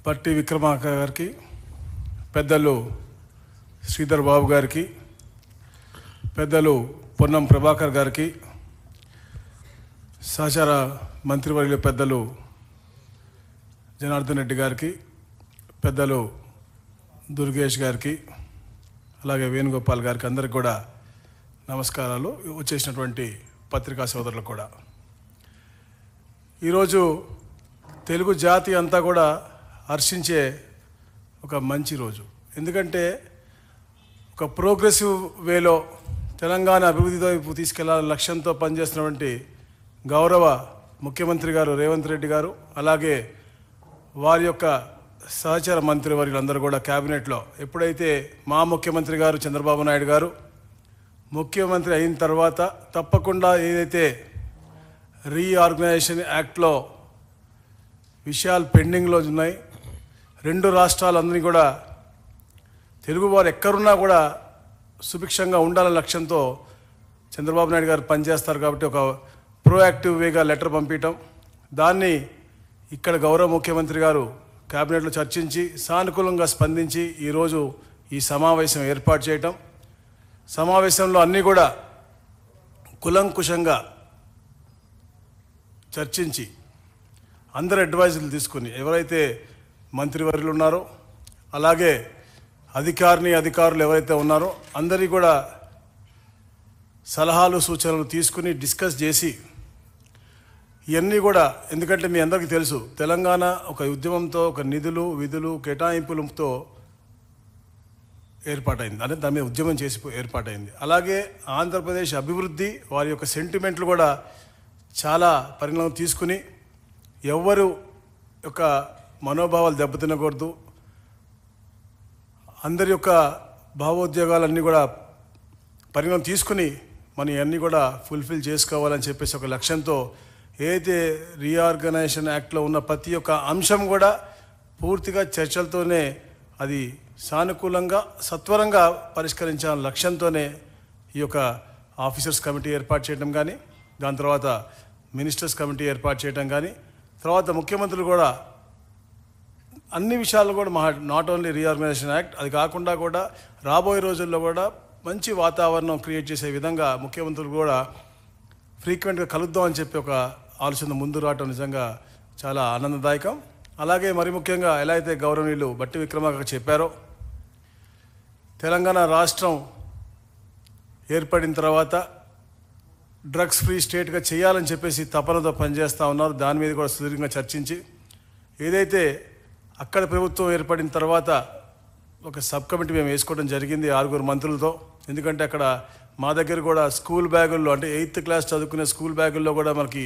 పట్టి విక్రమార్క గారికి, పెద్దలు శ్రీధర్ బాబు గారికి, పెద్దలు పొన్నం ప్రభాకర్ గారికి, సహచార మంత్రివర్యులు పెద్దలు జనార్దన్ రెడ్డి గారికి, పెద్దలు దుర్గేష్ గారికి, అలాగే వేణుగోపాల్ గారికి అందరికి కూడా నమస్కారాలు. వచ్చేసినటువంటి పత్రికా సోదరులకు కూడా ఈరోజు తెలుగు జాతి అంతా కూడా హర్షించే ఒక మంచి రోజు. ఎందుకంటే ఒక ప్రోగ్రెసివ్ వేలో తెలంగాణ అభివృద్ధి వైపు తీసుకెళ్లాలని లక్ష్యంతో పనిచేస్తున్నటువంటి గౌరవ ముఖ్యమంత్రి గారు రేవంత్ రెడ్డి గారు, అలాగే వారి యొక్క సహచర మంత్రివర్యులందరూ కూడా క్యాబినెట్లో ఎప్పుడైతే మా ముఖ్యమంత్రి గారు చంద్రబాబు నాయుడు గారు ముఖ్యమంత్రి అయిన తర్వాత తప్పకుండా ఏదైతే రీఆర్గనైజేషన్ యాక్ట్లో విషయాలు పెండింగ్లో ఉన్నాయి, రెండు రాష్ట్రాలందరినీ కూడా తెలుగువారు ఎక్కడున్నా కూడా సుభిక్షంగా ఉండాలనే లక్ష్యంతో చంద్రబాబు నాయుడు గారు పనిచేస్తారు. కాబట్టి ఒక ప్రోయాక్టివ్ వేగా లెటర్ పంపించడం, దాన్ని ఇక్కడ గౌరవ ముఖ్యమంత్రి గారు క్యాబినెట్లో చర్చించి సానుకూలంగా స్పందించి ఈరోజు ఈ సమావేశం ఏర్పాటు చేయటం, సమావేశంలో అన్నీ కూడా కులంకుశంగా చర్చించి అందరు అడ్వైజర్లు తీసుకుని ఎవరైతే మంత్రివర్యులు ఉన్నారో అలాగే అధికారులు ఎవరైతే ఉన్నారో అందరికీ కూడా సలహాలు సూచనలు తీసుకుని డిస్కస్ చేసి ఇవన్నీ కూడా, ఎందుకంటే మీ అందరికీ తెలుసు తెలంగాణ ఒక ఉద్యమంతో ఒక నిధులు విధులు కేటాయింపులతో ఏర్పాటైంది, అంటే దాని మీద ఉద్యమం చేసి ఏర్పాటైంది. అలాగే ఆంధ్రప్రదేశ్ అభివృద్ధి వారి యొక్క సెంటిమెంట్లు కూడా చాలా పరిణామం తీసుకుని ఎవరు యొక్క మనోభావాలు దెబ్బతినకూడదు, అందరి యొక్క భావోద్వేగాలన్నీ కూడా పరిణామం తీసుకుని మనం ఇవన్నీ కూడా ఫుల్ఫిల్ చేసుకోవాలని చెప్పేసి ఒక లక్ష్యంతో ఏదైతే రీఆర్గనైజేషన్ యాక్ట్లో ఉన్న ప్రతి ఒక్క అంశం కూడా పూర్తిగా చర్చలతోనే అది సానుకూలంగా సత్వరంగా పరిష్కరించాలనే లక్ష్యంతోనే ఈ యొక్క ఆఫీసర్స్ కమిటీ ఏర్పాటు చేయడం కానీ, దాని తర్వాత మినిస్టర్స్ కమిటీ ఏర్పాటు చేయడం కానీ, తర్వాత ముఖ్యమంత్రులు కూడా అన్ని విషయాలు కూడా నాట్ ఓన్లీ రీఆర్గనైజేషన్ యాక్ట్, అది కాకుండా కూడా రాబోయే రోజుల్లో కూడా మంచి వాతావరణం క్రియేట్ చేసే విధంగా ముఖ్యమంత్రులు కూడా ఫ్రీక్వెంట్గా కలుద్దామని చెప్పి ఒక ఆలోచన ముందు రావటం నిజంగా చాలా ఆనందదాయకం. అలాగే మరి ముఖ్యంగా ఎలా అయితే గౌరవనీయులు బట్టి విక్రమార్క చెప్పారో, తెలంగాణ రాష్ట్రం ఏర్పడిన తర్వాత డ్రగ్స్ ఫ్రీ స్టేట్గా చేయాలని చెప్పేసి తపనతో పనిచేస్తూ ఉన్నారు. దాని మీద కూడా సుదీర్ఘంగా చర్చించి ఏదైతే అక్కడ ప్రభుత్వం ఏర్పడిన తర్వాత ఒక సబ్ కమిటీ మేము వేసుకోవడం జరిగింది 6 మంత్రులతో. ఎందుకంటే అక్కడ మా దగ్గర కూడా స్కూల్ బ్యాగుల్లో, అంటే 8th క్లాస్ చదువుకునే స్కూల్ బ్యాగుల్లో కూడా మనకి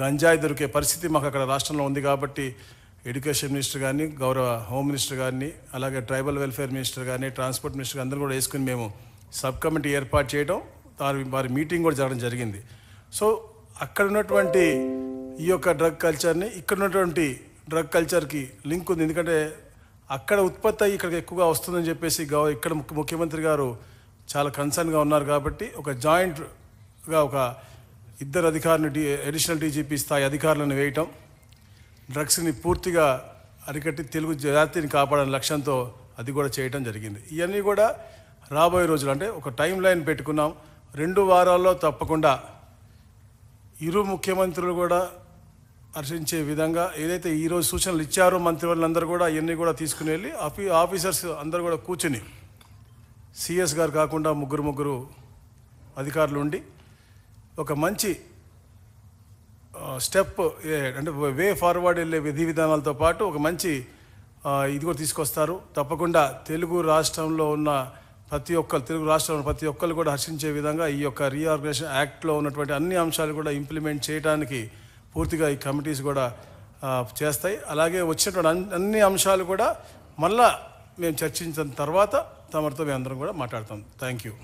గంజాయి దొరికే పరిస్థితి మాకు అక్కడ రాష్ట్రంలో ఉంది. కాబట్టి ఎడ్యుకేషన్ మినిస్టర్ కానీ, గౌరవ హోమ్ మినిస్టర్ కానీ, అలాగే ట్రైబల్ వెల్ఫేర్ మినిస్టర్ కానీ, ట్రాన్స్పోర్ట్ మినిస్టర్ అందరూ కూడా వేసుకుని మేము సబ్ కమిటీ ఏర్పాటు చేయడం, వారి మీటింగ్ కూడా జరగడం జరిగింది. సో అక్కడ ఉన్నటువంటి ఈ యొక్క డ్రగ్ కల్చర్ని ఇక్కడ ఉన్నటువంటి డ్రగ్ కల్చర్కి లింక్ ఉంది. ఎందుకంటే అక్కడ ఉత్పత్తి అయ్యి ఇక్కడికి ఎక్కువగా వస్తుందని చెప్పేసి ఇక్కడ ముఖ్యమంత్రి గారు చాలా కన్సర్న్గా ఉన్నారు. కాబట్టి ఒక జాయింట్గా ఒక 2 అధికారులను అడిషనల్ డీజీపీ స్థాయి అధికారులను వేయటం, డ్రగ్స్ని పూర్తిగా అరికట్టి తెలుగు జాతిని కాపాడాలనే లక్ష్యంతో అది కూడా చేయటం జరిగింది. ఇవన్నీ కూడా రాబోయే రోజులు, అంటే ఒక టైం లైన్ పెట్టుకున్నాం. 2 వారాల్లో తప్పకుండా ఇరు ముఖ్యమంత్రులు కూడా హర్షించే విధంగా ఏదైతే ఈరోజు సూచనలు ఇచ్చారో మంత్రివర్యులందరూ కూడా ఇవన్నీ కూడా తీసుకుని వెళ్ళి ఆఫీసర్స్ అందరూ కూడా కూర్చుని, సిఎస్ గారు కాకుండా ముగ్గురు అధికారులు ఉండి ఒక మంచి స్టెప్, అంటే వే ఫార్వర్డ్ వెళ్ళే విధి విధానాలతో పాటు ఒక మంచి ఇది కూడా తీసుకొస్తారు. తప్పకుండా తెలుగు రాష్ట్రంలో ఉన్న ప్రతి ఒక్కరు కూడా హర్షించే విధంగా ఈ యొక్క రీఆర్గనైజేషన్ యాక్ట్లో ఉన్నటువంటి అన్ని అంశాలు కూడా ఇంప్లిమెంట్ చేయడానికి పూర్తిగా ఈ కమిటీస్ కూడా చేస్తాయి. అలాగే వచ్చినటువంటి అన్ని అంశాలు కూడా మళ్ళా మేము చర్చించిన తర్వాత తమరితో మేము అందరం కూడా మాట్లాడతాం. Thank you.